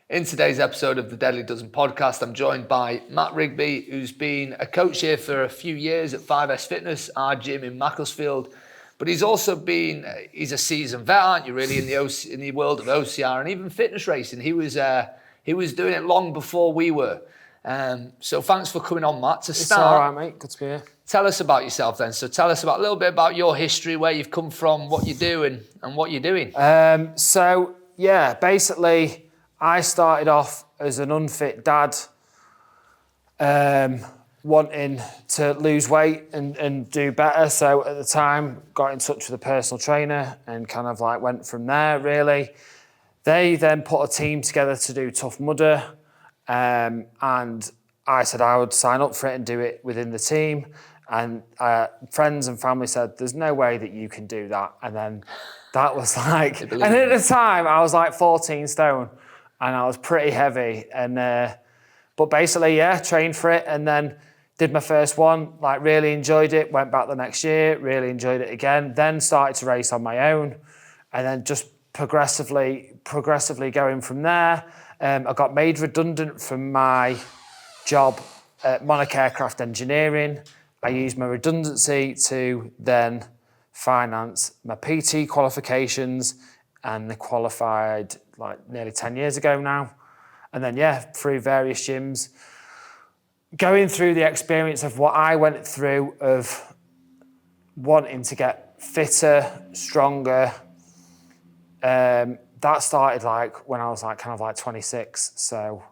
In today's episode of the Deadly Dozen podcast, I'm joined by Matt Rigby, who's been a coach here for a few years at 5S Fitness, our gym in Macclesfield. But he's also he's a seasoned vet, aren't you, really, in the world of OCR and even fitness racing. He was doing it long before we were. So thanks for coming on, Matt. To start, it's all right, mate. Good to be here. Tell us about yourself then. So tell us a little bit about your history, where you've come from, what you do and what you're doing. Basically, I started off as an unfit dad, wanting to lose weight and do better. So at the time, got in touch with a personal trainer and kind of like went from there, really. They then put a team together to do Tough Mudder. And I said I would sign up for it and do it within the team. And friends and family said, there's no way that you can do that. And then that was like, and at the time I was like 14 stone and I was pretty heavy. And but basically, trained for it and then did my first one, like really enjoyed it, went back the next year, really enjoyed it again, then started to race on my own and then just progressively going from there. I got made redundant from my job at Monarch Aircraft Engineering. I used my redundancy to then finance my PT qualifications and they qualified like nearly 10 years ago now. And then, through various gyms, going through the experience of what I went through of wanting to get fitter, stronger. That started like when I was like kind of like 26. So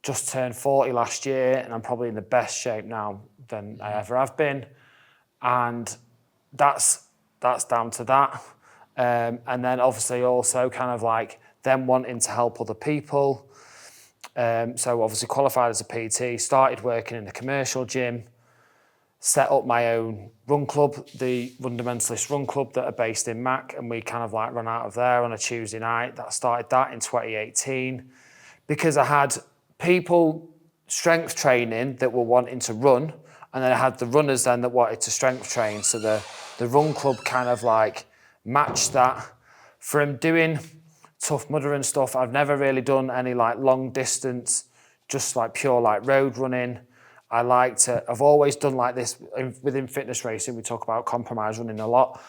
just turned 40 last year and I'm probably in the best shape now than I ever have been. And that's down to that. And then obviously also kind of like them wanting to help other people. So obviously qualified as a PT, started working in a commercial gym, set up my own run club, the Fundamentalist Run Club that are based in Mac, and we kind of like run out of there on a Tuesday night. Started that in 2018 because I had people strength training that were wanting to run, and then I had the runners then that wanted to strength train. So the run club kind of like matched that. From doing Tough Mudder and stuff, I've never really done any like long distance, just like pure like road running. I've always done like this within fitness racing. We talk about compromise running a lot.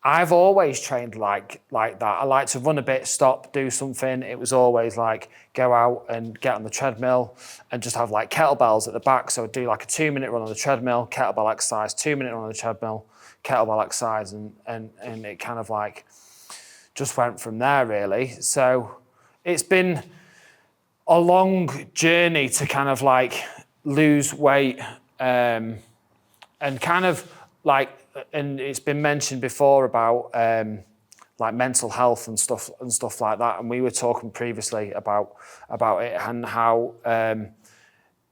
I've always trained like that. I like to run a bit, stop, do something. It was always like go out and get on the treadmill and just have like kettlebells at the back. So I'd do like a 2-minute run on the treadmill, kettlebell exercise, 2-minute run on the treadmill, kettlebell exercise, and it kind of like just went from there really. So it's been a long journey to kind of like lose weight and kind of like, and it's been mentioned before about like mental health and stuff like that. And we were talking previously about it and how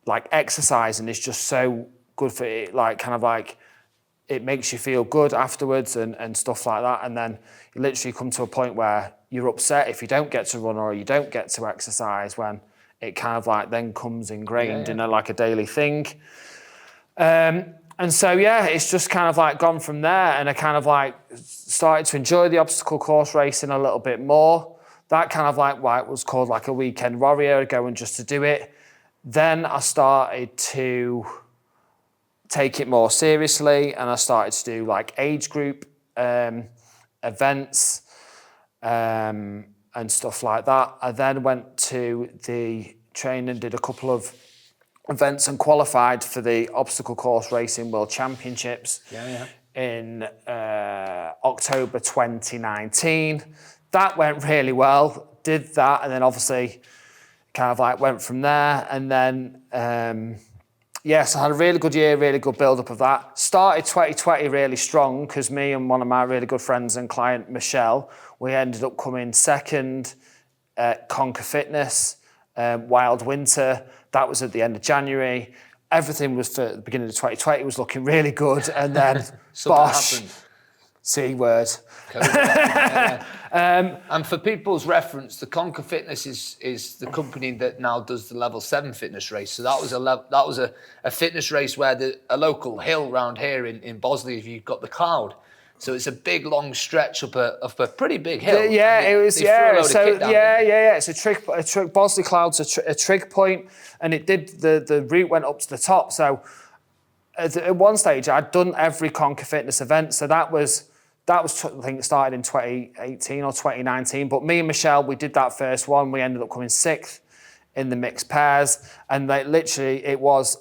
like exercising is just so good for it, like kind of like it makes you feel good afterwards and stuff like that. And then you literally come to a point where you're upset if you don't get to run or you don't get to exercise, when it kind of like then comes ingrained in like a daily thing. And so, it's just kind of like gone from there, and I kind of like started to enjoy the obstacle course racing a little bit more. That kind of like why it was called like a weekend warrior, going just to do it. Then I started to take it more seriously and I started to do like age group events and stuff like that. I then went to the training, did a couple of events and qualified for the obstacle course racing world championships in October 2019. That went really well, did that, and then obviously kind of like went from there. And then so I had a really good year, really good build-up of that. Started 2020 really strong because me and one of my really good friends and client, Michelle, we ended up coming second at Conquer Fitness, Wild Winter. That was at the end of January. Everything was for the beginning of 2020 was looking really good. And then bosh, C word. And for people's reference, the Conquer Fitness is the company that now does the level 7 fitness race. So that was a fitness race where a local hill round here in Bosley, if you've got the Cloud. So it's a big, long stretch up a pretty big hill. It was. They threw a load of kit down, It's a trig. Bosley Cloud's a trig point, and it did the route went up to the top. So at one stage, I'd done every Conquer Fitness event. So that was I think it started in 2018 or 2019. But me and Michelle, we did that first one. We ended up coming 6th in the mixed pairs, and it was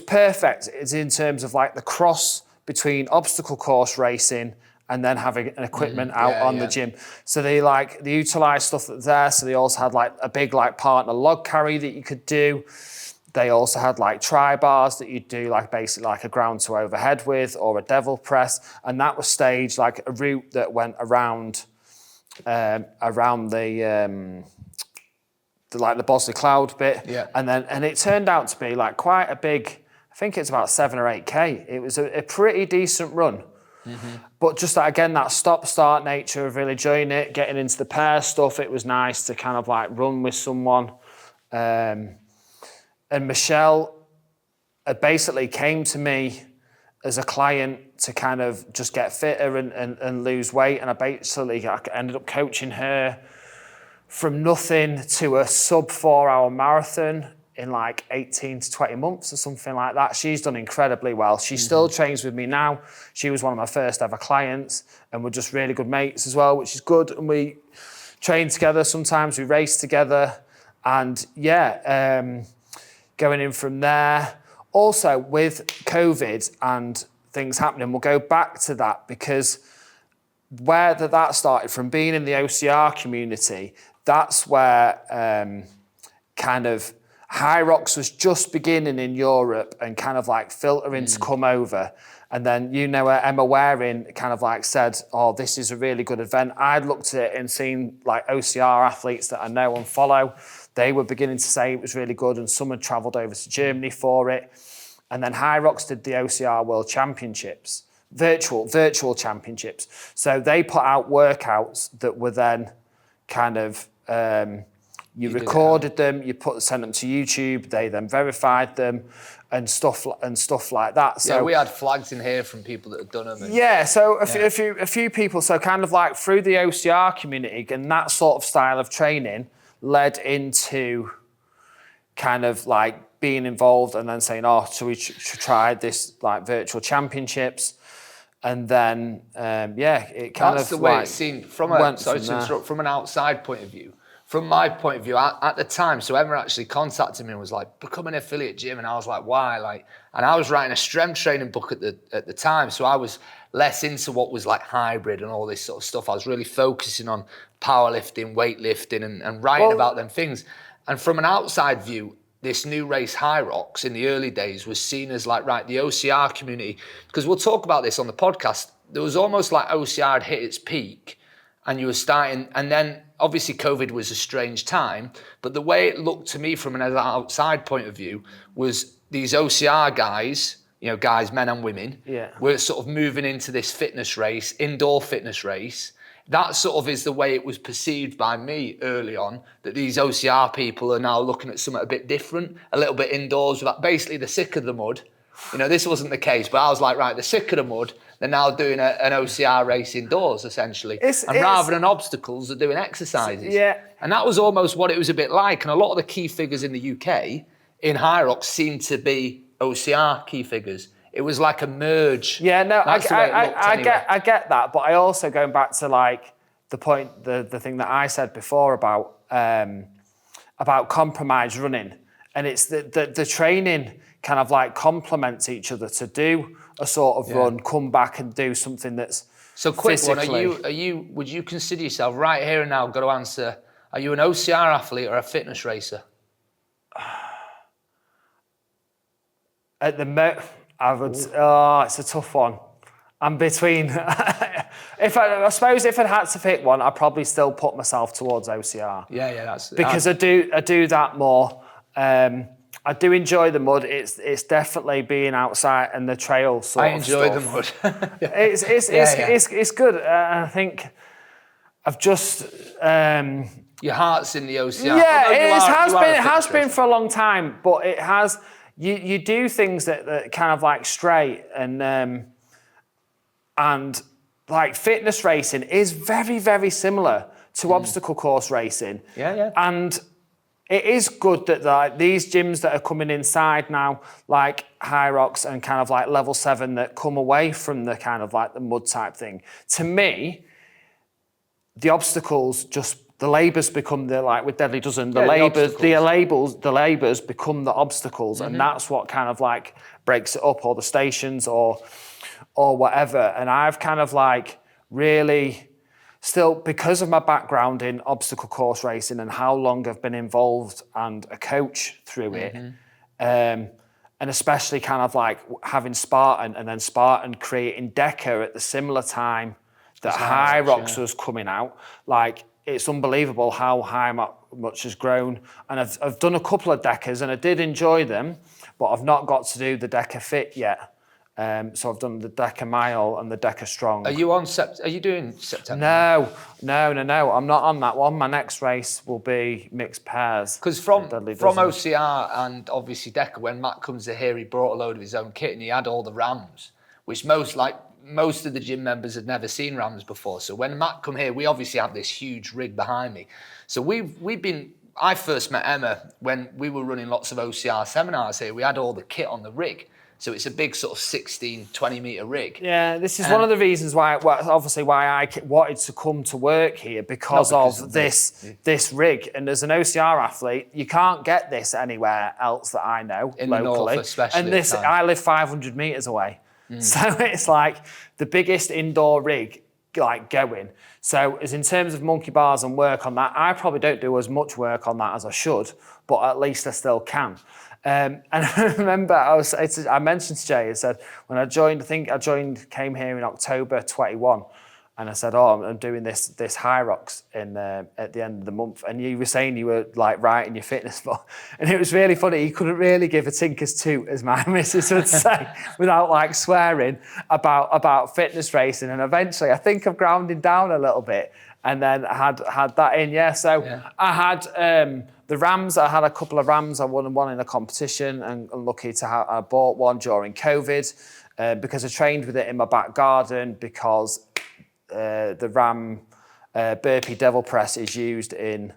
perfect. It's in terms of like the cross between obstacle course racing and then having an equipment out on the gym. So they utilised stuff that's there. So they also had like a big like partner log carry that you could do. They also had like tri-bars that you'd do like basically like a ground to overhead with, or a devil press. And that was staged like a route that went around the Bosley Cloud bit. Yeah. And it turned out to be like quite a big, I think it's about 7 or 8K. It was a pretty decent run. Mm-hmm. But just that stop-start nature of really enjoying it, getting into the pair stuff, it was nice to kind of like run with someone. And Michelle basically came to me as a client to kind of just get fitter and lose weight. And I ended up coaching her from nothing to a sub 4 hour marathon in like 18 to 20 months or something like that. She's done incredibly well. She still trains with me now. She was one of my first ever clients, and we're just really good mates as well, which is good. And we train together. Sometimes we race together. And going in from there. Also with COVID and things happening, we'll go back to that, because where that started from being in the OCR community, that's where kind of High Rocks was just beginning in Europe and kind of like filtering to come over. And then, Emma Waring kind of like said, oh, this is a really good event. I'd looked at it and seen like OCR athletes that I know and follow. They were beginning to say it was really good, and some had travelled over to Germany for it. And then High Rocks did the OCR World Championships, virtual championships. So they put out workouts that were then kind of, you recorded them, sent them to YouTube, they then verified them and stuff like that. So we had flags in here from people that had done them. A few people, so kind of like through the OCR community, and that sort of style of training led into kind of like being involved and then saying, oh, so we try this like virtual championships. And then, it kind That's of the way like it seemed from an outside point of view. From my point of view, at the time, so Emma actually contacted me and was like, become an affiliate gym. And I was like, why? And I was writing a strength training book at the time. So I was less into what was like hybrid and all this sort of stuff. I was really focusing on powerlifting, weightlifting and writing about them things. And from an outside view, this new race High Rocks in the early days was seen as like, right, the OCR community, because we'll talk about this on the podcast. There was almost like OCR had hit its peak and you were starting, and then obviously COVID was a strange time, but the way it looked to me from an outside point of view was these OCR guys, guys, men and women, were sort of moving into this fitness race, indoor fitness race. That sort of is the way it was perceived by me early on, that these OCR people are now looking at something a bit different, a little bit indoors, basically they're sick of the mud. This wasn't the case, but I was like, right, they're sick of the mud. They're now doing an OCR race indoors, essentially. Rather than obstacles, they're doing exercises. Yeah. And that was almost what it was a bit like. And a lot of the key figures in the UK, in High Rocks, seemed to be OCR key figures. It was like a merge. Yeah, no, I get that. But I also, going back to like the point, the thing that I said before about compromise running. And it's the training kind of like complements each other to do a sort of run, come back and do something that's so quick physically. One. Would you consider yourself right here and now? Got to answer. Are you an OCR athlete or a fitness racer? At the I would. It's a tough one. I'm between. I suppose if I had to pick one, I'd probably still put myself towards OCR. Yeah, that's because I do that more. I do enjoy the mud. It's definitely being outside and the trail sort of stuff. I enjoy the mud. It's good. I think I've just your heart's in the OCR. Yeah, it has been for a long time, but it has. You do things that kind of like stray, and And like fitness racing is very, very similar to obstacle course racing. Yeah. And it is good that like these gyms that are coming inside now, like High Rocks and kind of like Level 7 that come away from the kind of like the mud type thing. To me, the obstacles the labours become like with Deadly Dozen, the labours become the obstacles, and that's what kind of like breaks it up, or the stations or whatever. And I've kind of like really still, because of my background in obstacle course racing and how long I've been involved and a coach through it, and especially kind of like having Spartan and then Spartan creating Deca at the similar time that High Rocks was coming out, like it's unbelievable how much has grown. And I've done a couple of Decas and I did enjoy them, but I've not got to do the Deca Fit yet. So I've done the Deca Mile and the Deca Strong. Are you doing September? No. I'm not on that one. My next race will be mixed pairs. Because from OCR and obviously Deca, when Matt comes to here, he brought a load of his own kit and he had all the rams, which most of the gym members had never seen rams before. So when Matt come here, we obviously have this huge rig behind me. So I first met Emma when we were running lots of OCR seminars here. We had all the kit on the rig. So it's a big sort of 16, 20 metre rig. Yeah, this is one of the reasons why I wanted to come to work here, because of this rig. And as an OCR athlete, you can't get this anywhere else that I know in locally. The north, especially. And I live 500 metres away. So it's like the biggest indoor rig like going. So as in terms of monkey bars and work on that, I probably don't do as much work on that as I should, but at least I still can. And I remember I mentioned to Jay, I said, when I came here in October 21, and I said, I'm doing this High Rocks at the end of the month. And you were saying you were like writing your fitness book. And it was really funny. You couldn't really give a tinker's toot, as my missus would say, without like swearing about fitness racing. And eventually I think I've ground him down a little bit and then had that in. Yeah. So I had the rams. I had a couple of rams. I won one in a competition, and I'm lucky to have, I bought one during COVID because I trained with it in my back garden, because the ram burpee devil press is used in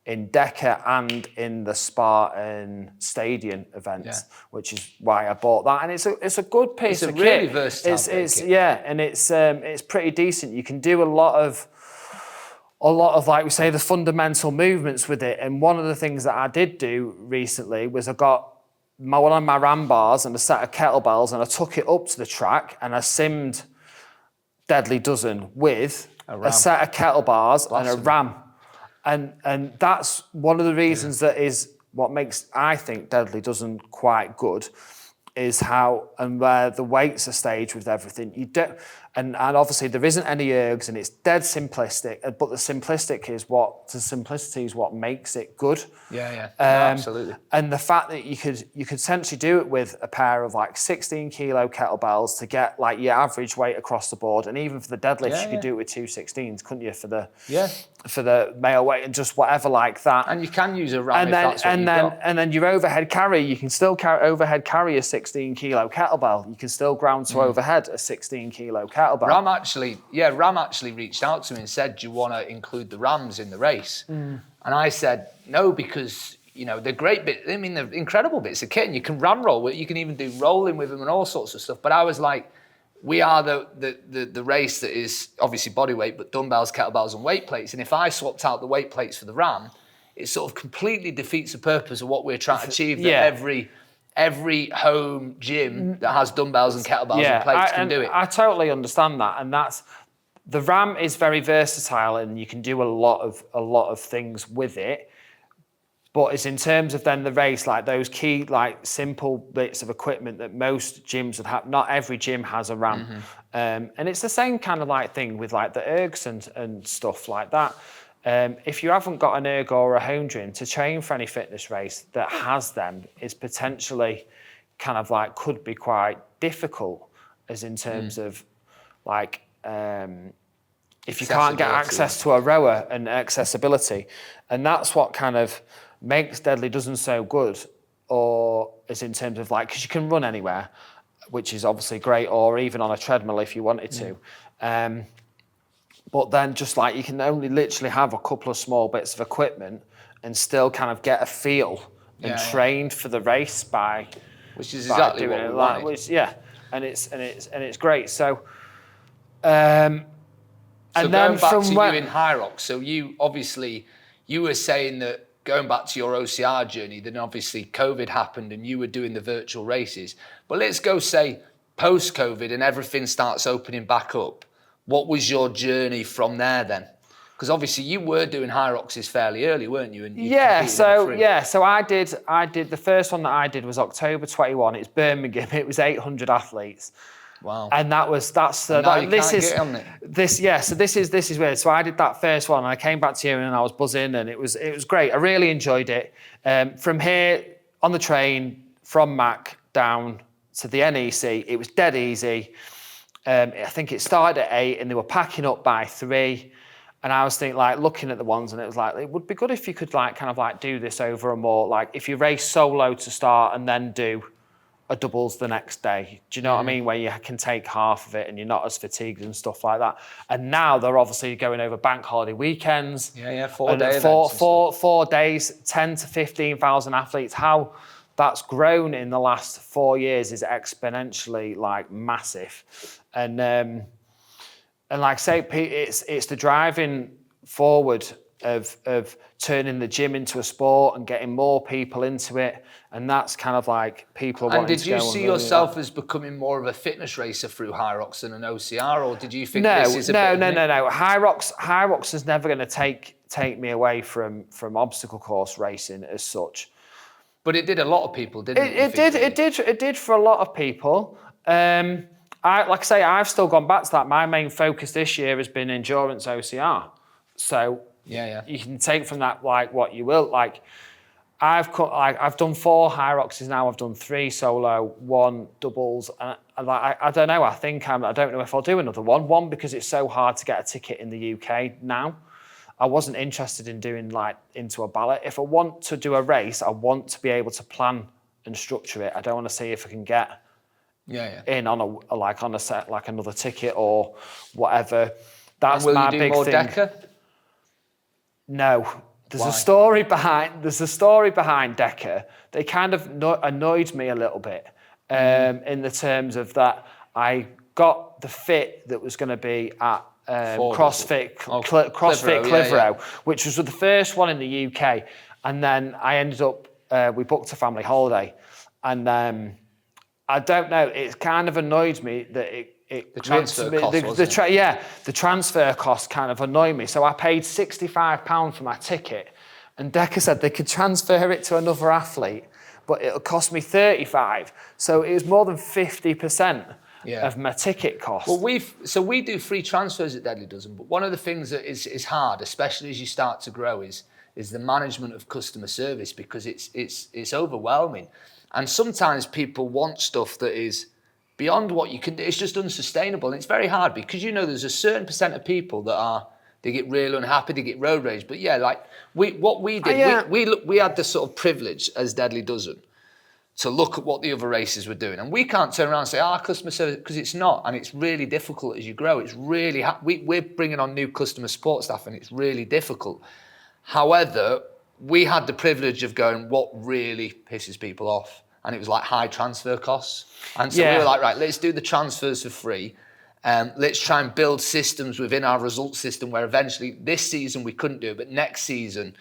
Deca and in the Spartan stadium events, which is why I bought that. And it's a good piece of kit. It's a really versatile kit. Yeah, and it's pretty decent. You can do a lot of like we say the fundamental movements with it. And one of the things that I did do recently was I got one of my ram bars and a set of kettlebells, and I took it up to the track and I simmed Deadly Dozen with a set of kettlebars and a ram. And that's one of the reasons that is what makes, I think, Deadly Dozen quite good, is how and where the weights are staged with everything. You don't, and obviously there isn't any ergs, and it's dead simplistic, but the simplicity is what makes it good. Yeah. Absolutely. And the fact that you could essentially do it with a pair of like 16 kilo kettlebells to get like your average weight across the board, and even for the deadlifts you could do it with 216s, couldn't you, for the male weight, and just whatever like that. And you can use a ram if that's what you've got. And then your overhead carry, you can still overhead carry a 16 kilo kettlebell. You can still ground to overhead a 16 kilo kettlebell. Ram actually reached out to me and said, do you want to include the rams in the race? And I said, no, because, they're great bits. I mean, they're incredible bits of kit, and you can ram roll with it. You can even do rolling with them and all sorts of stuff. But I was like, we are the race that is obviously body weight, but dumbbells, kettlebells, and weight plates. And if I swapped out the weight plates for the ram, it sort of completely defeats the purpose of what we're trying to achieve. That every home gym that has dumbbells and kettlebells and plates can do it. I totally understand that, and the ram is very versatile, and you can do a lot of things with it. But it's in terms of then the race, like those key, like simple bits of equipment that most gyms would have. Not every gym has a ram, and it's the same kind of like thing with like the ergs and stuff like that. If you haven't got an erg or a home gym to train for any fitness race that has them, is potentially kind of like could be quite difficult, as in terms of like if you can't get access to a rower and accessibility. And that's what kind of makes Deadly Dozen so good, or is in terms of like, because you can run anywhere. which is obviously great, or even on a treadmill if you wanted to. But then just like you can only literally have a couple of small bits of equipment and still kind of get a feel and trained for the race by which is exactly doing what it we like, wanted. which, and it's great. So and so then going back from to when, you in High Rocks, so you were saying that going back to your OCR journey, then obviously COVID happened and you were doing the virtual races. But let's go say post-COVID and everything starts opening back up. What was your journey from there then? Because obviously you were doing High Rocks fairly early, weren't you? And so I did the first one that I did was October 21. It's Birmingham. It was 800 athletes. Wow. And this is weird. So I did that first one and I came back to you and I was buzzing and it was great. I really enjoyed it. From here on the train from Mac down to the NEC, it was dead easy. I think it started at 8 and they were packing up by 3. And I was thinking, like, looking at the ones, and it was like, it would be good if you could, like, kind of, like, do this over a more, like, if you race solo to start and then do a doubles the next day. Do you know what I mean? Where you can take half of it and you're not as fatigued and stuff like that. And now they're obviously going over bank holiday weekends. 4 days. 4 days, 10 to 15,000 athletes. How that's grown in the last 4 years is exponentially, like, massive. And like I say, it's the driving forward of turning the gym into a sport and getting more people into it. And that's kind of like people wanting to go. And did you see yourself as becoming more of a fitness racer through High Rocks than an OCR, or did you think this is a bit No. High Rocks is never going to take me away from obstacle course racing as such. But it did a lot of people, didn't it? It did for a lot of people. Like I say, I've still gone back to that. My main focus this year has been endurance OCR. So you can take from that like what you will. Like I've done 4 High Rockses now. I've done 3 solo, 1 doubles. And I don't know. I don't know if I'll do another one. One, because it's so hard to get a ticket in the UK now. I wasn't interested in doing like into a ballot. If I want to do a race, I want to be able to plan and structure it. I don't want to see if I can get in on a set, like another ticket or whatever. That's my big thing. Will you do more DECA? No. There's a story behind DECA that kind of annoyed me a little bit in the terms of that I got the fit that was going to be at CrossFit Clitheroe, which was the first one in the UK. And then I ended up, we booked a family holiday. And I don't know, it kind of annoyed me that the transfer cost, the transfer cost kind of annoyed me. So I paid £65 for my ticket, and DECA said they could transfer it to another athlete, but it'll cost me £35. So it was more than 50% of my ticket cost. Well, we do free transfers at Deadly Dozen, but one of the things that is hard, especially as you start to grow, is the management of customer service, because it's overwhelming. And sometimes people want stuff that is beyond what you can do. It's just unsustainable. And it's very hard because, there's a certain percent of people that they get really unhappy, they get road rage. But we had the sort of privilege as Deadly Dozen to look at what the other races were doing. And we can't turn around and say, customer service, because it's not. And it's really difficult as you grow. It's really, we're bringing on new customer support staff and it's really difficult. However, we had the privilege of going, what really pisses people off? And it was like high transfer costs. And so we were like, right, let's do the transfers for free. Let's try and build systems within our results system where eventually this season we couldn't do it, but next season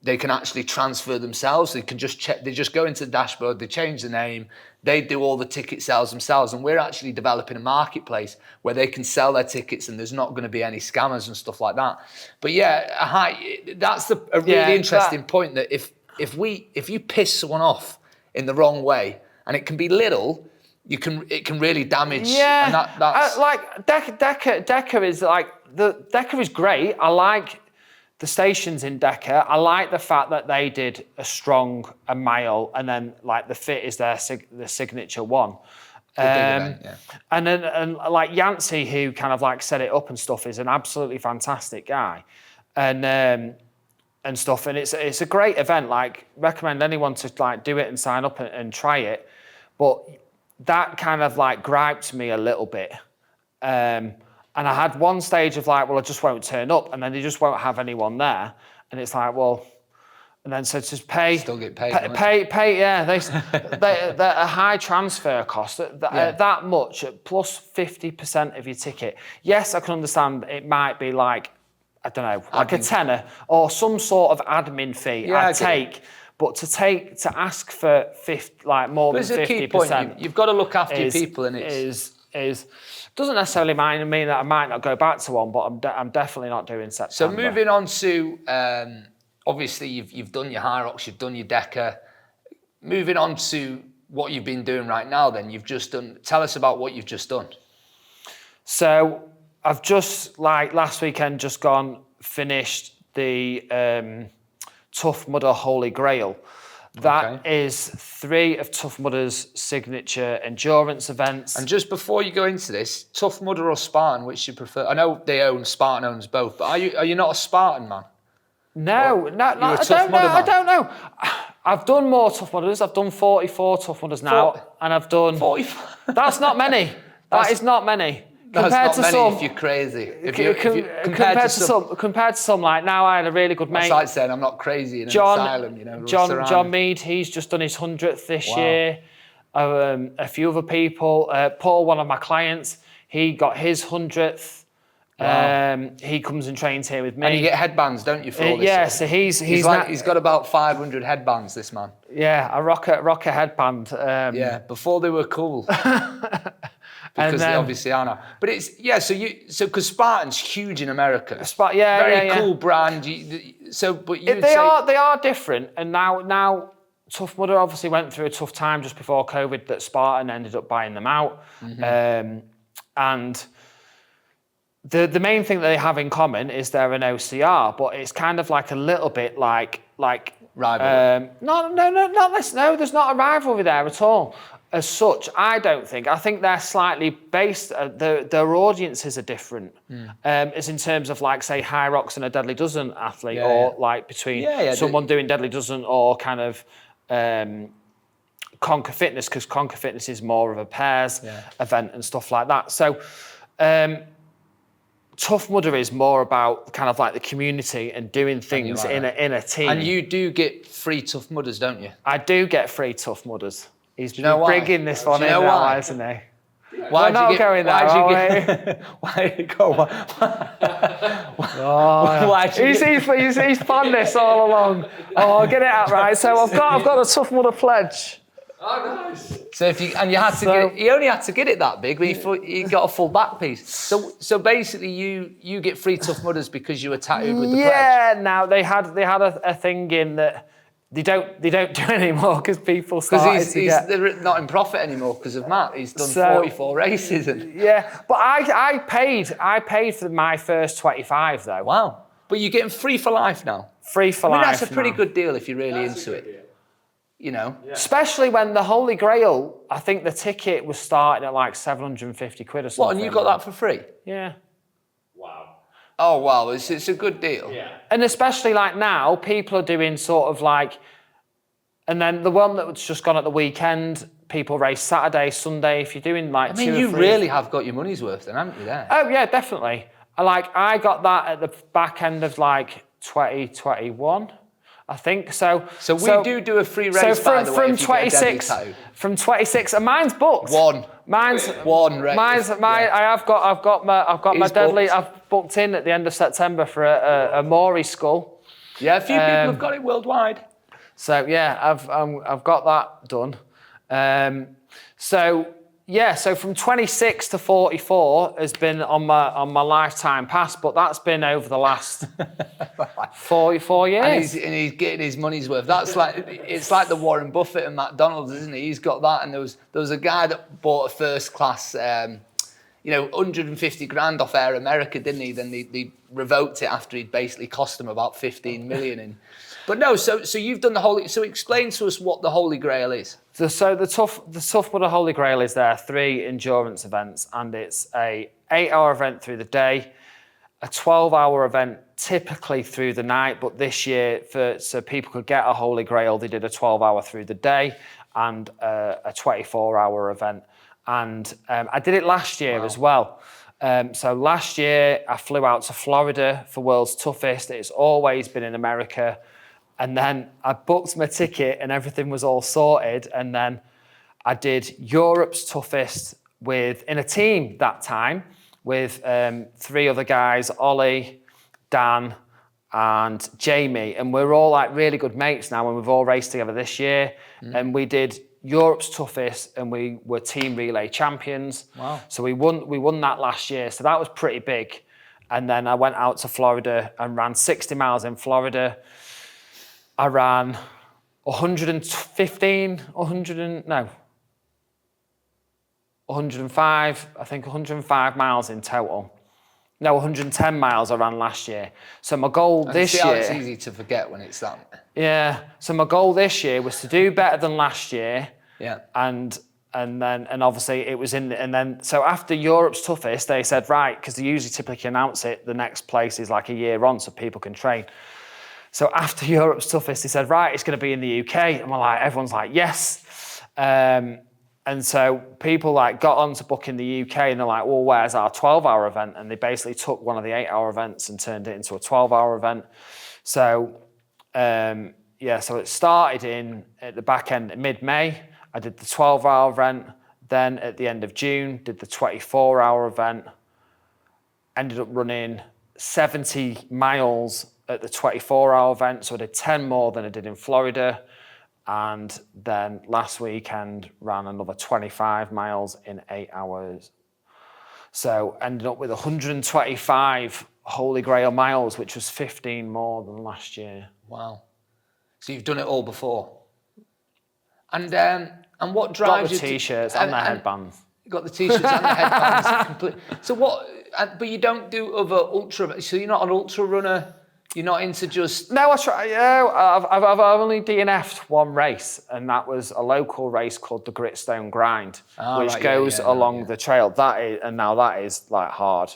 they can actually transfer themselves. They can just check, they just go into the dashboard, they change the name, they do all the ticket sales themselves. And we're actually developing a marketplace where they can sell their tickets and there's not going to be any scammers and stuff like that. But that's a really interesting point, that if you piss someone off in the wrong way, and it can be little, it can really damage. Yeah, and that's like DECA is like DECA is great. I like the stations in DECA. I like the fact that they did a mile, and then like the fit is the signature one. And like Yancey, who kind of like set it up and stuff, is an absolutely fantastic guy, and stuff. And it's a great event. Like, recommend anyone to like do it and sign up and try it. But that kind of like griped me a little bit. And I had one stage of like, well, I just won't turn up, and then they just won't have anyone there. And it's like, well, and then so to pay, still get paid, pay, yeah. They're a high transfer cost that much plus 50% of your ticket. Yes, I can understand it might be like, I don't know, like a tenner or some sort of admin fee I'd take. But to ask for more than 50%, you've got to look after your people, and doesn't necessarily mean that I might not go back to one, but I'm definitely not doing September. So moving on to obviously you've done your High Rocks, you've done your Deca. Moving on to what you've been doing right now, then tell us about what you've just done. So I've just last weekend finished the Tough Mudder Holy Grail. That is 3 of Tough Mudder's signature endurance events. And just before you go into this, Tough Mudder or Spartan, which you prefer? I know Spartan owns both, but are you not a Spartan man? No, I don't know. I've done more Tough Mudders. I've done 44 Tough Mudders now, and I've done 44. That's not many. That is not many. Compared to some, if you're crazy. Compared to some, like now I had a really good mate. That's like saying I'm not crazy in an asylum, John Mead, he's just done his 100th this year. A few other people. Paul, one of my clients, he got his 100th. Wow. He comes and trains here with me. And you get headbands, don't you, for all this? Yeah, so he's got about 500 headbands, this man. Yeah, I rock a headband. Before they were cool. Because they obviously are now. But because Spartan's huge in America. Very cool brand. They are different. And now Tough Mudder obviously went through a tough time just before COVID that Spartan ended up buying them out. Mm-hmm. And the main thing that they have in common is they're an OCR, but it's kind of like a little bit like rivalry. No, there's not a rivalry there at all. As such, I don't think. I think they're slightly based. Their audiences are different. As in terms of like say High Rocks and a Deadly Dozen athlete, like between someone doing Deadly Dozen or kind of Conquer Fitness, because Conquer Fitness is more of a pairs event and stuff like that. So Tough Mudder is more about kind of like the community and doing things in a team. And you do get free Tough Mudders, don't you? I do get free Tough Mudders. He's bringing this one in now, isn't he? Why did you go? He's planned this all along. Oh, get it out right. So I've got a Tough Mudder pledge. Oh, nice. So he only had to get it that big, but he got a full back piece. So basically, you get free Tough Mudders because you were tattooed with the pledge. Yeah. Now they had a thing in that. They don't do it anymore because people started they're not in profit anymore because of Matt. He's done 44 races. But I paid for my first 25 though. Wow! But you're getting free for life now. Free for life. That's a pretty good deal if you're really into it. You know, especially when the Holy Grail. I think the ticket was starting at like 750 quid or something. What? And you got that for free? Yeah. Oh, wow, it's a good deal. Yeah. And especially like now, people are doing sort of like, and then the one that's just gone at the weekend, people race Saturday, Sunday, if you're doing like two or three. You really have got your money's worth then, haven't you, there? Oh, yeah, definitely. I got that at the back end of like 2021, I think. So we do a free race, by the way, from 26, and mine's booked. Mine's I've got my deadly. I've booked in at the end of September for a Maury skull. Yeah, a few people have got it worldwide. So yeah, I've got that done. So from 26 to 44 has been on my lifetime pass, but that's been over the last 44 years. And he's getting his money's worth. It's like the Warren Buffett and McDonald's, isn't it? He's got that, and there was a guy that bought a first class, 150 grand off Air America, didn't he? Then they revoked it after he'd basically cost them about 15 million in. But no, so you've done the Holy. So explain to us what the Holy Grail is. So the Tough Mudder Holy Grail is there 3 endurance events, and it's a 8-hour event through the day, a 12-hour event typically through the night, but this year, so people could get a Holy Grail, they did a 12-hour through the day and a 24-hour event. And I did it last year as well. So last year, I flew out to Florida for World's Toughest. It's always been in America. And then I booked my ticket and everything was all sorted. And then I did Europe's Toughest in a team that time with 3 other guys, Ollie, Dan, and Jamie. And we're all like really good mates now, and we've all raced together this year. And we did Europe's Toughest, and we were team relay champions. Wow. So we won that last year. So that was pretty big. And then I went out to Florida and ran 60 miles in Florida. I ran 105, I think 105 miles in total. No, 110 miles I ran last year. So my goal this year... It's easy to forget when it's that. Yeah. So my goal this year was to do better than last year. Yeah. And obviously it was so after Europe's Toughest, they said, right, because they usually typically announce it, the next place is like a year on so people can train. So after Europe's Toughest, they said, right, it's going to be in the UK. And everyone's like, yes. And so people like got on to book in the UK and they're like, well, where's our 12-hour event? And they basically took one of the 8-hour events and turned it into a 12-hour event. So, so it started at the back end, mid-May. I did the 12-hour event. Then at the end of June, did the 24-hour event. Ended up running 70 miles at the 24-hour event. So I did 10 more than I did in Florida. And then last weekend ran another 25 miles in 8 hours. So ended up with 125 Holy Grail miles, which was 15 more than last year. Wow. So you've done it all before. And what drives you? Got the t-shirts and the headbands. You got the t-shirts and the headbands. So what? But you don't do other ultra. So you're not an ultra runner. You're not into just... No, I try. Yeah, I've only DNF'd one race, and that was a local race called the Gritstone Grind, which goes along the trail. That is like hard,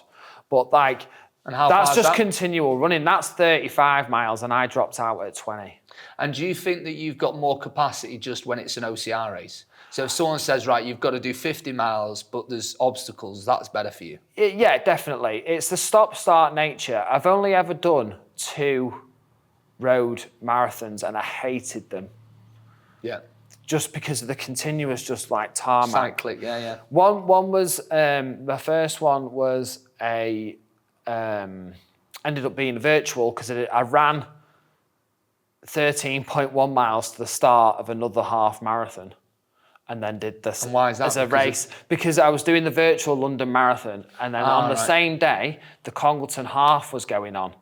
but like that's just continual running. That's 35 miles, and I dropped out at 20. And do you think that you've got more capacity just when it's an OCR race? So if someone says, right, you've got to do 50 miles, but there's obstacles, that's better for you? Yeah, definitely. It's the stop-start nature. I've only ever done 2 road marathons and I hated them. Yeah. Just because of the continuous, just like tarmac. Cyclic, yeah. One was, the first one was ended up being virtual because I ran 13.1 miles to the start of another half marathon. And then did this as a race because I was doing the virtual London Marathon, and then on the same day the Congleton half was going on.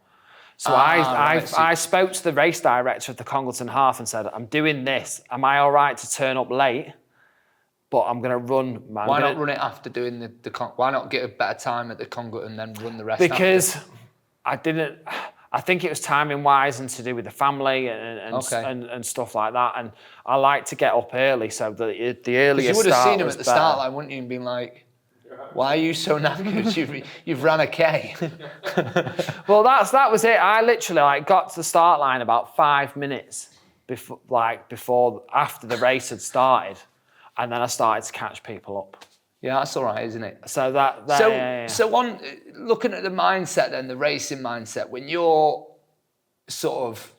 So I spoke to the race director of the Congleton half and said, I'm doing this. Am I all right to turn up late? But I'm going to run. Why not run it after doing the why not get a better time at the Congleton and then run the rest? Because I think it was timing wise and to do with the family and stuff like that. And I like to get up early, so the earlier start. You would have seen him at the start line, wouldn't you? And been like, "Why are you so knackered? You've ran a K." Well, that was it. I literally got to the start line about 5 minutes after the race had started, and then I started to catch people up. Yeah, that's all right, isn't it? So So on looking at the mindset then, the racing mindset, when you're sort of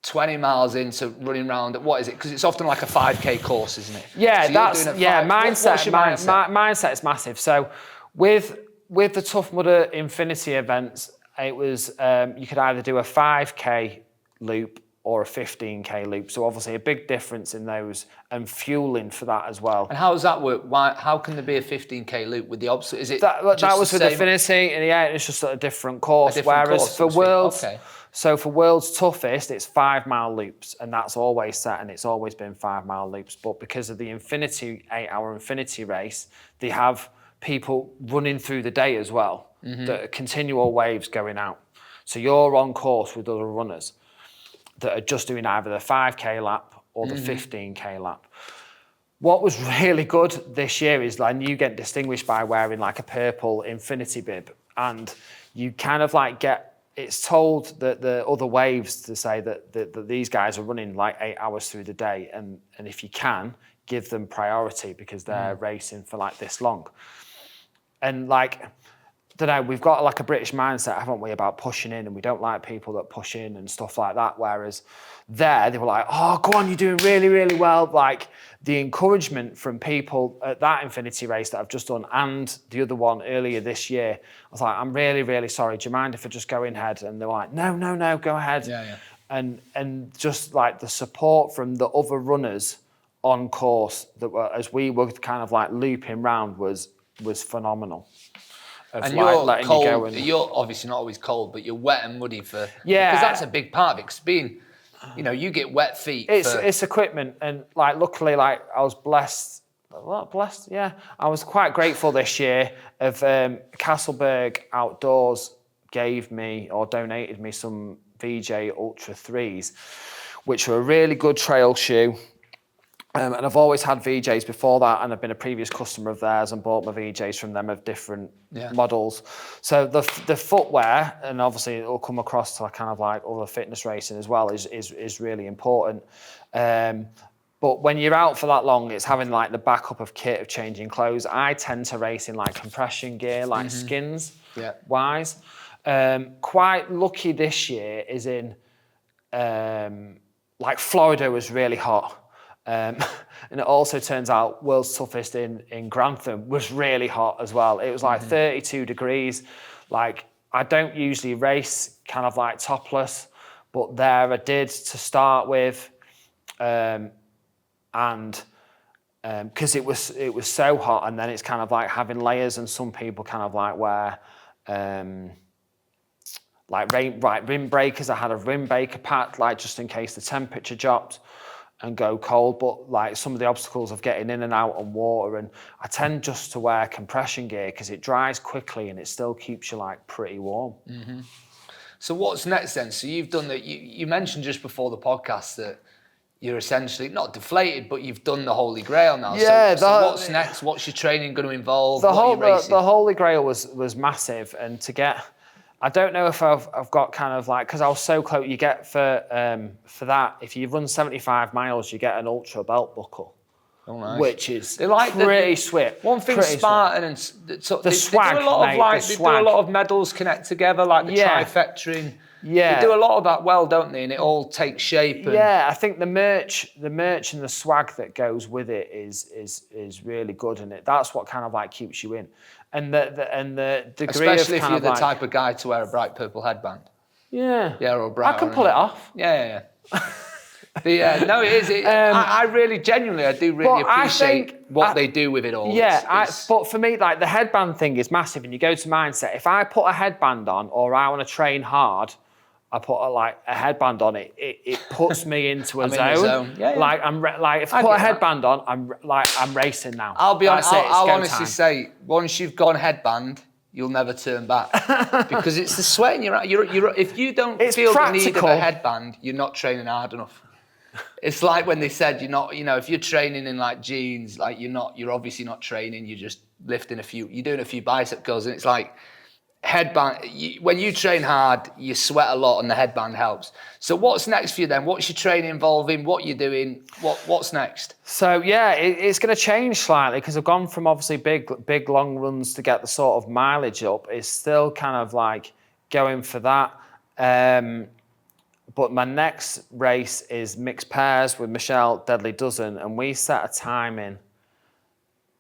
20 miles into running around, what is it? Because it's often like a 5K course, isn't it? Yeah, so mindset. What's your mindset? Mindset is massive. So with the Tough Mudder Infinity events, it was you could either do a 5K loop or a 15K loop. So obviously a big difference in those and fueling for that as well. And how does that work? How can there be a 15K loop with the obstacle? Is it that was with Infinity, and it's just a different course. For World's Toughest, it's 5 mile loops, and that's always set, and it's always been 5 mile loops. But because of the Infinity 8-hour Infinity race, they have people running through the day as well. That are continual waves going out. So you're on course with other runners that are just doing either the 5K lap or the 15K lap. What was really good this year is you get distinguished by wearing a purple Infinity bib, and you kind of get it's told that the other waves to say that these guys are running like 8 hours through the day, and if you can, give them priority because they're racing for like this long. And like, don't know, we've got like a British mindset, haven't we, about pushing in, and we don't like people that push in and stuff like that. Whereas there, they were like, oh, go on, you're doing really, really well. Like the encouragement from people at that Infinity race that I've just done and the other one earlier this year, I was like, I'm really, really sorry. Do you mind if I just go in head? And they're like, no, go ahead. Yeah. And just like the support from the other runners on course that were, as we were kind of like looping round was phenomenal. And you're cold. You're obviously not always cold, but you're wet and muddy because that's a big part of it. Because being, you get wet feet. It's equipment, and like luckily, like I was blessed. Yeah, I was quite grateful this year. Of Castleberg Outdoors gave me or donated me some VJ Ultra 3s, which were a really good trail shoe. And I've always had VJs before that, and I've been a previous customer of theirs and bought my VJs from them of different models. So the footwear, and obviously it'll come across to kind of like other fitness racing as well, is really important. But when you're out for that long, it's having like the backup of kit of changing clothes. I tend to race in like compression gear, like skins wise. Quite lucky this year is in like Florida was really hot. And it also turns out world's toughest in Grantham was really hot as well. It was like 32 degrees. Like I don't usually race kind of like topless, but there I did to start with. And because it was so hot, and then it's kind of like having layers, and some people kind of like wear like rim breakers. I had a rim breaker pack, like just in case the temperature dropped and go cold, but like some of the obstacles of getting in and out on water, and I tend just to wear compression gear because it dries quickly and it still keeps you like pretty warm. Mm-hmm. So what's next then? So you've done that. You mentioned just before the podcast that you're essentially not deflated, but you've done the Holy Grail now. Yeah. So what's next? What's your training going to involve? The Holy Grail was massive, and to get. I don't know if I've got kind of like, because I was so close, you get for that, if you run 75 miles, you get an ultra belt buckle, which is pretty swift. One thing Spartan and the swag, do a lot of medals connect together, like the trifecta. Yeah, they do a lot of that well, don't they? And it all takes shape. Yeah, I think the merch and the swag that goes with it is really good, and that's what kind of like keeps you in. And the degree especially of if you're the type of guy to wear a bright purple headband. Yeah. Yeah, or bright. I can pull it off. Yeah. No, it is. I really, genuinely, I do really appreciate what they do with it all. Yeah, but for me, like the headband thing is massive, and you go to mindset. If I put a headband on, or I want to train hard, I put a headband on it. It puts me into a zone. Yeah. Like if I put a headband on, I'm racing now. I'll be honest. I'll honestly say, once you've gone headband, you'll never turn back because it's the sweat in your eye. If you don't feel the need of a headband, you're not training hard enough. It's like when they said you're not. If you're training in like jeans, like you're obviously not training. You're just lifting you're doing a few bicep curls, and it's like. Headband, when you train hard, you sweat a lot and the headband helps. So what's next for you then? What's your training involving? What you're doing? What's next? So yeah, it's going to change slightly because I've gone from obviously big long runs to get the sort of mileage up. It's still kind of like going for that. But my next race is mixed pairs with Michelle Deadly Dozen, and we set a time in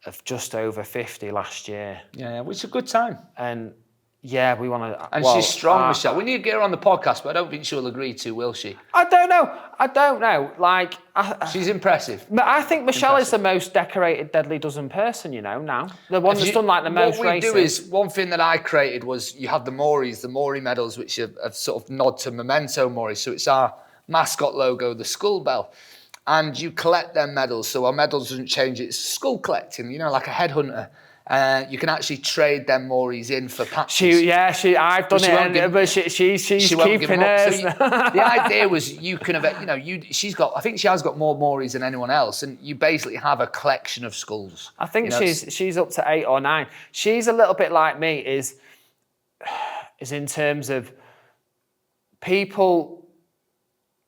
of just over 50 last year. Yeah, which is a good time. And yeah, we want to. And she's strong, Michelle. We need to get her on the podcast, but I don't think she'll agree to, will she? I don't know. Like, she's impressive. But I think Michelle is the most decorated Deadly Dozen person, now. The one that's done like the most races. What we do is, one thing that I created was you have the Maury medals, which are sort of nod to Memento Maury. So it's our mascot logo, the skull bell. And you collect them medals. So our medals doesn't change. It's skull collecting, like a headhunter. You can actually trade them Mauries in for patches. I've done it, but she's keeping hers. So the idea was you can have, I think she has got more Mauries than anyone else, and you basically have a collection of skulls. I think she's up to 8 or 9. She's a little bit like me, is in terms of people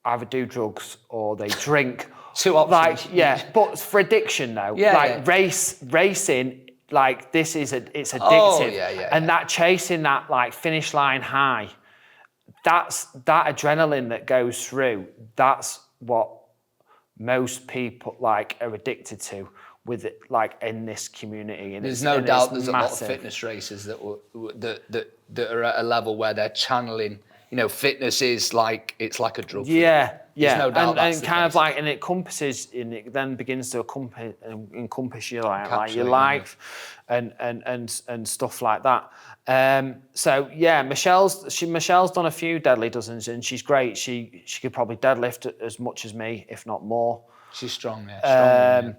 either do drugs or they drink. 2 options. But for addiction though, racing, like it's addictive. Oh, and that chasing that like finish line high, that's that adrenaline that goes through. That's what most people like are addicted to with it, like in this community. And there's no doubt there's massive. A lot of fitness racers that are at a level where they're channeling. Fitness is like it's like a drug. Yeah. There's no doubt and kind of like, and it encompasses, and it then begins to encompass your like your life, and stuff like that. So yeah, Michelle's done a few deadly dozens, and she's great. She could probably deadlift as much as me, if not more. She's strong, yeah.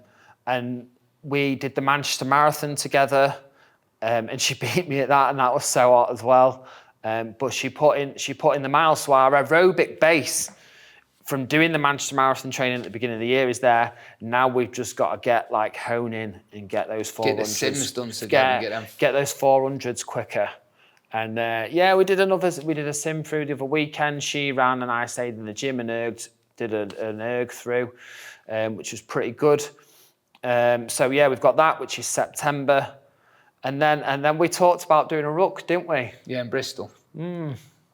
And we did the Manchester Marathon together, and she beat me at that, and that was so hot as well. But she put in the miles, so our aerobic base from doing the Manchester Marathon training at the beginning of the year is there. Now we've just got to hone in and get those 400s. Get the sims done together. Get those 400s quicker. And we did a sim through the other weekend. She ran and I stayed in the gym and did an erg through, which was pretty good. We've got that, which is September. And then we talked about doing a ruck, didn't we? Yeah, in Bristol.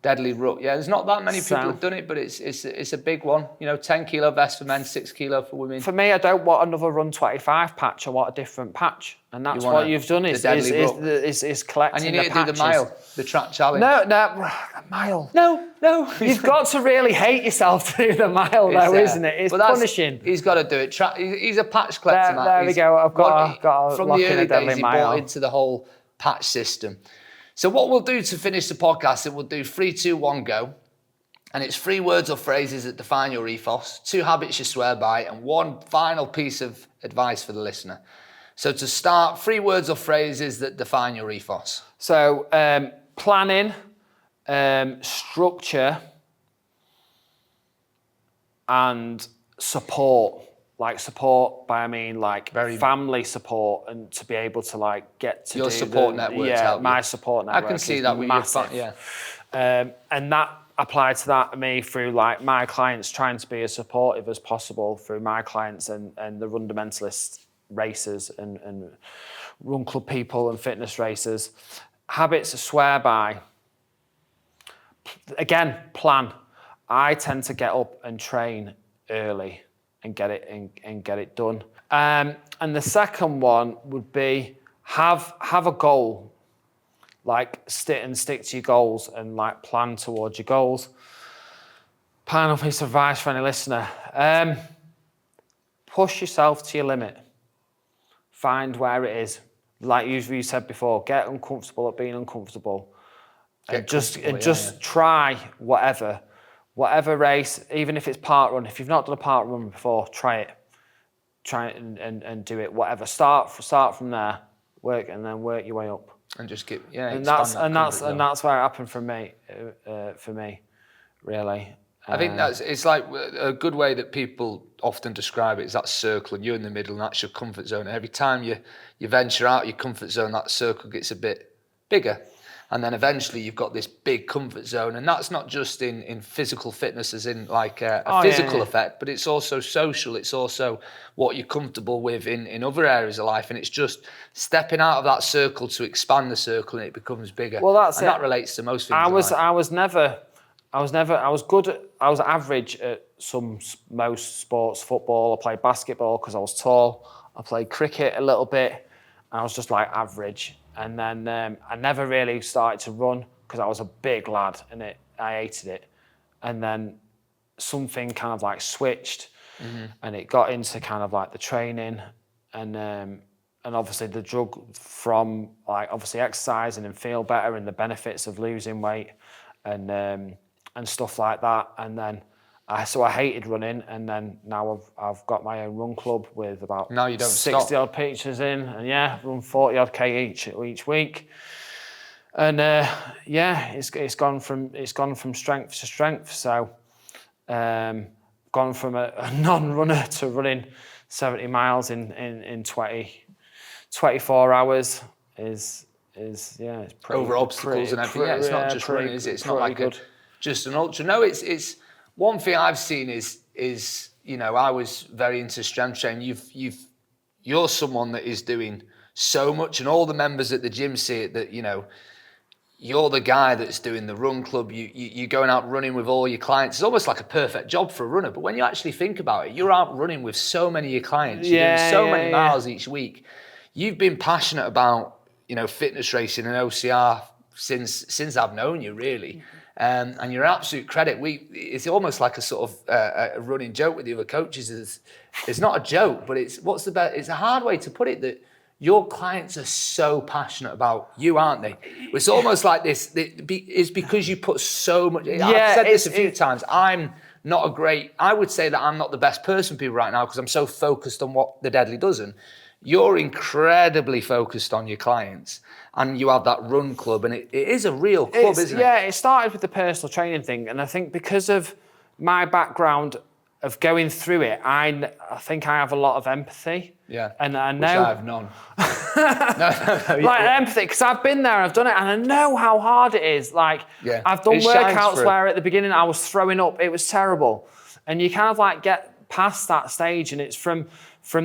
Deadly ruck. Yeah, there's not that many people who've done it, but it's a big one. 10 kilo vest for men, 6 kilo for women. For me, I don't want another Run 25 patch. I want a different patch, and that's what you've done is collecting the patches. And you need to do the mile, the track challenge. No, mile. No. You've got to really hate yourself to do the mile, though, isn't it? It's punishing. He's got to do it. He's a patch collector, Matt. There we go. I've got from the early days, he bought into the whole patch system. So what we'll do to finish the podcast is we'll do 3, 2, 1, go. And it's 3 words or phrases that define your ethos, 2 habits you swear by, and 1 final piece of advice for the listener. So to start, 3 words or phrases that define your ethos. So planning, structure, and support. Like support by, I mean, like family support, and to be able to get to your support network. Yeah, my support network. I can see that with massive. And that applied to that to me through my clients, trying to be as supportive as possible through my clients and the fundamentalist racers and run club people and fitness racers. Habits to swear by. Again, plan. I tend to get up and train early and get it done. And the second one would be have a goal. Stick to your goals and plan towards your goals. Final piece of advice for any listener. Push yourself to your limit. Find where it is. Like you said before, get uncomfortable at being uncomfortable. Just try whatever race, even if it's park run. If you've not done a park run before, try it. Try it and do it. Whatever. Start from there. Work your way up. And just keep and that's where it happened for me. Really. I think it's like a good way that people often describe it is that circle, and you're in the middle, and that's your comfort zone. And every time you venture out your comfort zone, that circle gets a bit bigger. And then eventually you've got this big comfort zone. And that's not just in physical fitness as in a physical effect, but it's also social. It's also what you're comfortable with in other areas of life. And it's just stepping out of that circle to expand the circle, and it becomes bigger. Well, that relates to most things. I was average at most sports. Football, I played basketball because I was tall. I played cricket a little bit. I was just average. And then I never really started to run because I was a big lad and I hated it. And then something kind of switched, and it got into kind of the training and obviously the drug from obviously exercising and feel better and the benefits of losing weight and stuff like that. And then I hated running, and then now I've got my own run club with about 60 odd pitches in, and run 40 odd K each week. And it's gone from strength to strength. So gone from a non-runner to running 70 miles in 24 hours is it's pretty over obstacles and everything. It's not just running, is it? It's not like good. just an ultra. No, it's one thing I've seen is you know, I was very into strength training. You're someone that is doing so much, and all the members at the gym see it, that, you know, you're the guy that's doing the run club. You're going out running with all your clients. It's almost like a perfect job for a runner. But when you actually think about it, you're out running with so many of your clients. You're doing so many miles each week. You've been passionate about, you know, fitness racing and OCR since I've known you, really. And you're an absolute credit. It's almost like a sort of a running joke with the other coaches. It's not a joke, but it's a hard way to put it, that your clients are so passionate about you, aren't they? It's almost like this. It's because you put so much. I've said this a few times. I would say that I'm not the best person for people right now because I'm so focused on what the Deadly doesn't. You're incredibly focused on your clients, and you have that run club, and it is a real club, isn't it? Yeah, it started with the personal training thing, and I think because of my background of going through it, I think I have a lot of empathy. Yeah, and I know which I have none. no. Like empathy, because I've been there, I've done it, and I know how hard it is. Like, I've done workouts where at the beginning I was throwing up, it was terrible, and you kind of like get past that stage, and it's from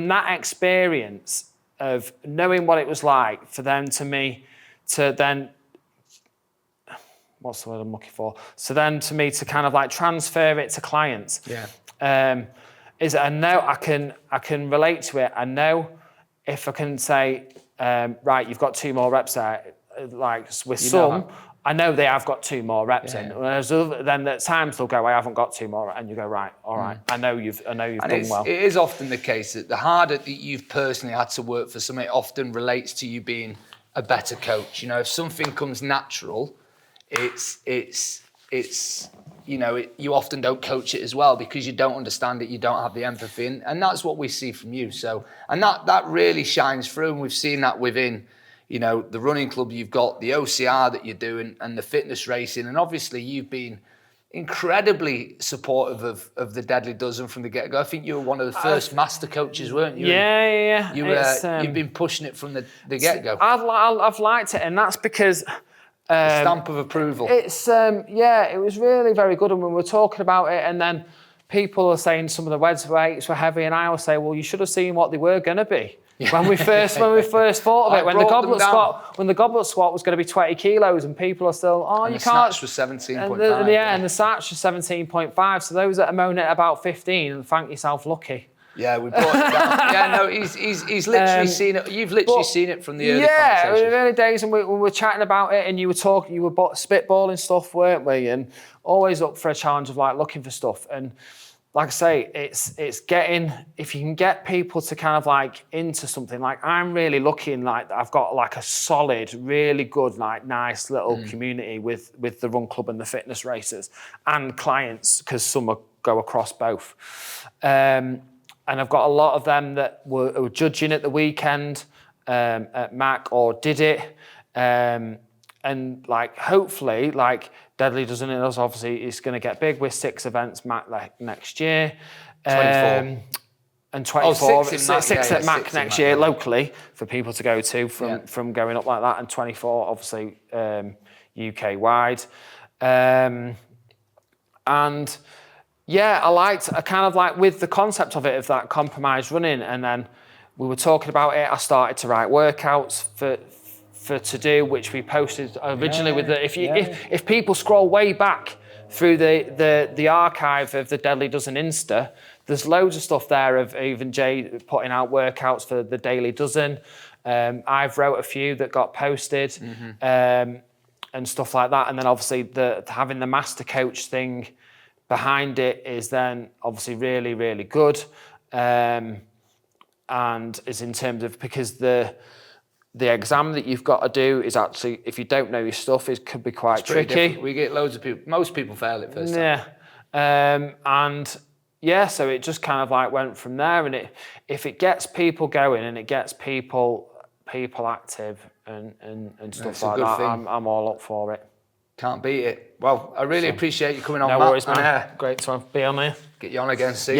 that experience of knowing what it was like for them to me to then, what's the word I'm looking for? So then to me to kind of like transfer it to clients. Is I know I can relate to it. I know if I can say, right, you've got 2 more reps there, like with some, I know they have got 2 more reps in. Whereas then at times they'll go, I haven't got 2 more, and you go, right, all right, I know you've done well. It is often the case that the harder that you've personally had to work for something, it often relates to you being a better coach. You know, if something comes natural, it's you know, you often don't coach it as well because you don't understand it, you don't have the empathy, and that's what we see from you. So, and that really shines through, and we've seen that within, you know, the running club. You've got the OCR that you're doing and the fitness racing, and obviously you've been incredibly supportive of the Deadly Dozen from the get-go. I think you were one of the first master coaches, weren't you? Yeah. You've been pushing it from the get-go. I've liked it, and that's because stamp of approval. It's it was really very good. And when we were talking about it, and then people are saying some of the weights were heavy, and I will say, well, you should have seen what they were going to be. When we first thought of it, when the goblet squat was going to be 20 kilos, and people are still, you can't. Snatch was 17.5. And the snatch was 17.5. So those that are moaning at about 15, and thank yourself lucky. Yeah, we brought it down. He's literally seen it. You've literally seen it from the early conversations. Yeah, the early days, and we were chatting about it, and you were spitballing stuff, weren't we? And always up for a challenge of like looking for stuff. And like I say, it's getting, if you can get people to kind of like into something, like I'm really looking like I've got like a solid, really good, like nice little community with the run club and the fitness racers and clients, because some go across both. And I've got a lot of them that were judging at the weekend at Mac or did it. And like, hopefully, like Deadly Dozen, obviously it's going to get big with 6 events Mac next year. 24. And 24, six at Mac next year locally for people to go to from going up like that. And 24, obviously, UK wide. And yeah, I kind of like with the concept of it, of that compromised running, and then we were talking about it. I started to write workouts for to do, which we posted originally with the. If people scroll way back through the archive of the Deadly Dozen Insta, there's loads of stuff there of even Jay putting out workouts for the Daily Dozen. I've wrote a few that got posted, and stuff like that. And then obviously having the master coach thing behind it is then obviously really, really good. And is in terms of, because the exam that you've got to do is actually, if you don't know your stuff, it could be quite tricky. Different. We get loads of people, most people fail it first time. So it just kind of like went from there. And if it gets people going and it gets people active and stuff like that, I'm all up for it. Can't beat it. Well, I really appreciate you coming on, No Matt. worries, man. Great to be on here. Get you on again soon.